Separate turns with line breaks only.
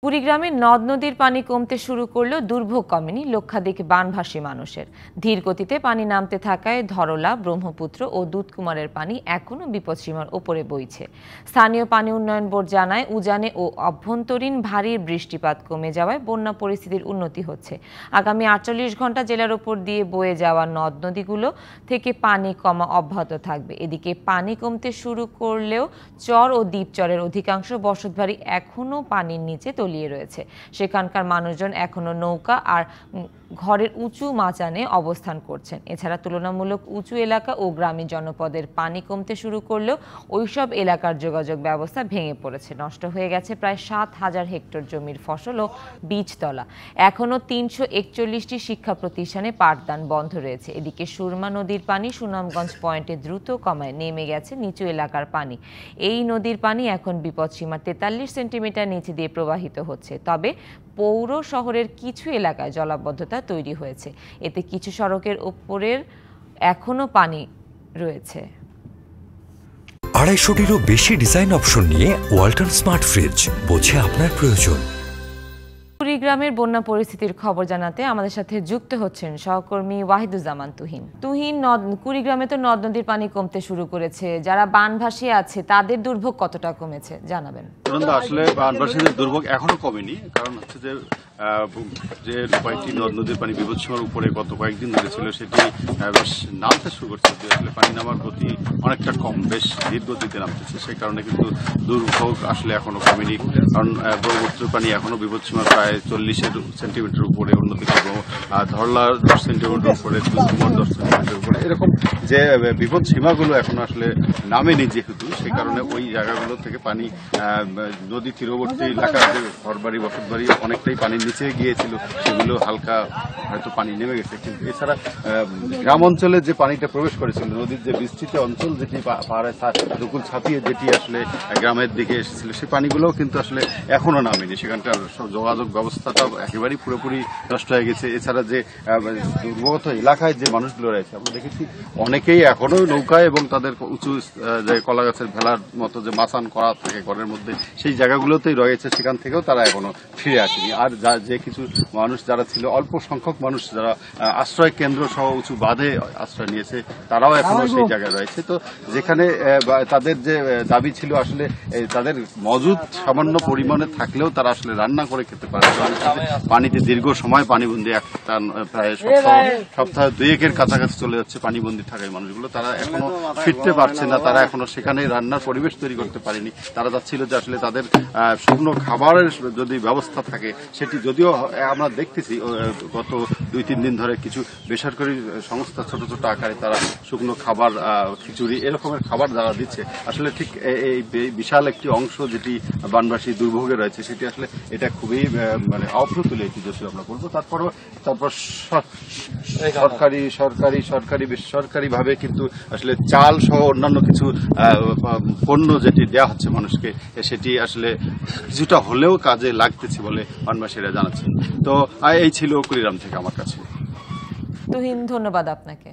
কুড়িগ্রামে নদ নদীর পানি কমতে শুরু করলেও দুর্ভোগ কমেনি লক্ষাধিক বানভাসী মানুষের। ধীর গতিতে পানি নামতে থাকায় ধরলা, ব্রহ্মপুত্র ও দুধকুমারের পানি এখনও বিপদসীমার ওপরে বইছে। স্থানীয় পানি উন্নয়ন বোর্ড জানায়, উজানে ও অভ্যন্তরীণ ভারী বৃষ্টিপাত কমে যাওয়ায় বন্যা পরিস্থিতির উন্নতি হচ্ছে। আগামী ৪৮ ঘন্টা জেলার ওপর দিয়ে বয়ে যাওয়া নদ নদীগুলো থেকে পানি কমা অব্যাহত থাকবে। এদিকে পানি কমতে শুরু করলেও চর ও দ্বীপচরের অধিকাংশ বসতবাড়ি এখনও পানির নিচে তলিয়ে রয়েছে। সেখানকার মানুষজন এখনো নৌকা আর ঘরের উঁচু মাচানে অবস্থান করছেন। এছাড়া তুলনামূলক উঁচু এলাকা ও গ্রামীণ জনপদের পানি কমতে শুরু করলেও ওইসব এলাকার যোগাযোগ ব্যবস্থা ভেঙে পড়েছে। নষ্ট হয়ে গেছে প্রায় ৭,০০০ হেক্টর জমির ফসল ও বীজতলা। এখনও ৩৪১টি শিক্ষা প্রতিষ্ঠানে পাঠদান বন্ধ রয়েছে। এদিকে সুরমা নদীর পানি সুনামগঞ্জ পয়েন্টে দ্রুত কমায় নেমে গেছে নিচু এলাকার পানি। এই নদীর পানি এখন বিপদসীমার ৪৩ সেন্টিমিটার নিচে দিয়ে প্রবাহিত হচ্ছে। তবে পৌর শহরের কিছু এলাকায় জলাবদ্ধতা তৈরি হয়েছে। এতে কিছু সড়কের উপরের এখনো পানি রয়েছে।
২৫০টিরও বেশি ডিজাইন অপশন নিয়ে ওয়ালটন স্মার্ট ফ্রিজ, বোঝে আপনার প্রয়োজন।
কুড়িগ্রামের বন্যা পরিস্থিতির খবর জানাতে আমাদের সাথে যুক্ত হচ্ছেন সহকর্মী ওয়াহিদুজ্জামান তুহিন। কুড়িগ্রামে তো নদ নদীর পানি কমতে শুরু করেছে, যারা বানভাসী আছে তাদের দুর্ভোগ কতটা কমেছে জানাবেন?
আসলে বানভাসীদের দুর্ভোগ এখনো কমেনি, কারণ হচ্ছে যে কয়েকটি নদ নদীর পানি বিপদসীমার উপরে গত কয়েকদিন ধরে ছিল, সেটি বেশ নামতে শুরু করছে। আসলে পানি নামার গতি অনেকটা কম, বেশ ধীর গতিতে নামতেছে। সেই কারণে কিন্তু দুর্ভোগ আসলে এখনো কমেনি, কারণ ব্রহ্মপুত্রের পানি এখনো বিপদসীমার প্রায় ৪০ সেন্টিমিটার উপরে, অন্যদিকে ধরলার ১০ সেন্টিমিটার উপরে, দুধকুমার ১০ সেন্টিমিটার উপরে, এরকম যে বিপদ সীমাগুলো এখনো আসলে নামেনি, যেহেতু সেই কারণে ওই জায়গাগুলো থেকে পানি নদী তীরবর্তী এলাকার যে ঘরবাড়ি বসতবাড়ি অনেকটাই পানির নিচে গিয়েছিল, সেগুলো হালকা হয়তো পানি নেমে গেছে। কিন্তু এছাড়া গ্রাম অঞ্চলে যে পানিটা প্রবেশ করেছিল, নদীর যে বিস্তৃত অঞ্চল যেটি পাহাড়ে দুকুল ছাপিয়ে যেটি আসলে গ্রামের দিকে এসেছিল, সেই পানিগুলোও কিন্তু আসলে এখনো নামেনি। সেখানকার যোগাযোগ ব্যবস্থাটা একেবারেই পুরোপুরি নষ্ট হয়ে গেছে। এছাড়া যে দুর্গত এলাকায় যে মানুষগুলো রয়েছে, আমরা দেখেছি অনেকেই এখনো নৌকায় এবং তাদের উঁচু যে কলা গাছের ভেলার মতো যে মাচান করা থাকে ঘরের মধ্যে, সেই জায়গাগুলোতেই রয়েছে, সেখান থেকেও তারা এখনো ফিরে আসেনি। আর যে কিছু মানুষ যারা ছিল, অল্প সংখ্যক মানুষ যারা আশ্রয় কেন্দ্র সহ উঁচু বাঁধে আশ্রয় নিয়েছে, তারাও এখনো সেই জায়গায় রয়েছে। তো যেখানে তাদের যে দাবি ছিল, আসলে তাদের মজুদ সামান্য পরিমাণে থাকলেও তারা আসলে রান্না করে খেতে পারে। পানিতে দীর্ঘ সময় পানিবন্দী, একটা প্রায় সপ্তাহ দুয়েকের কাছাকাছি চলে যাচ্ছে পানিবন্দী থাকায় মানুষগুলো, তারা এখনো ফিরতে পারছে না। তারা এখনো সেখানে রান্নার পরিবেশ তৈরি করতে পারেনি। তারা চাচ্ছিল যে আসলে তাদের শুকনো খাবারের যদি ব্যবস্থা থাকে, সেটি যদিও আমরা দেখতেছি গত ২-৩ দিন ধরে কিছু বেসরকারি সংস্থা ছোট ছোট আকারে তারা শুকনো খাবার, খিচুড়ি এরকমের খাবার যারা দিচ্ছে, আসলে ঠিক এই বিশাল একটি অংশ যেটি বানবাসী দুর্ভোগে রয়েছে, সেটি আসলে এটা খুবই মানে অপ্রতুল একটি দোষী আমরা বলবো। তারপর সরকারি বেসরকারি ভাবে কিন্তু আসলে চাল সহ অন্যান্য কিছু পণ্য যেটি দেওয়া হচ্ছে মানুষকে, সেটি আসলে কিছুটা হলেও কাজে লাগতেছে বলে বানবাসীরা জানাচ্ছেন। তো এই ছিল কুড়িগ্রাম থেকে আমার কাছে।
তুহিন, ধন্যবাদ আপনাকে।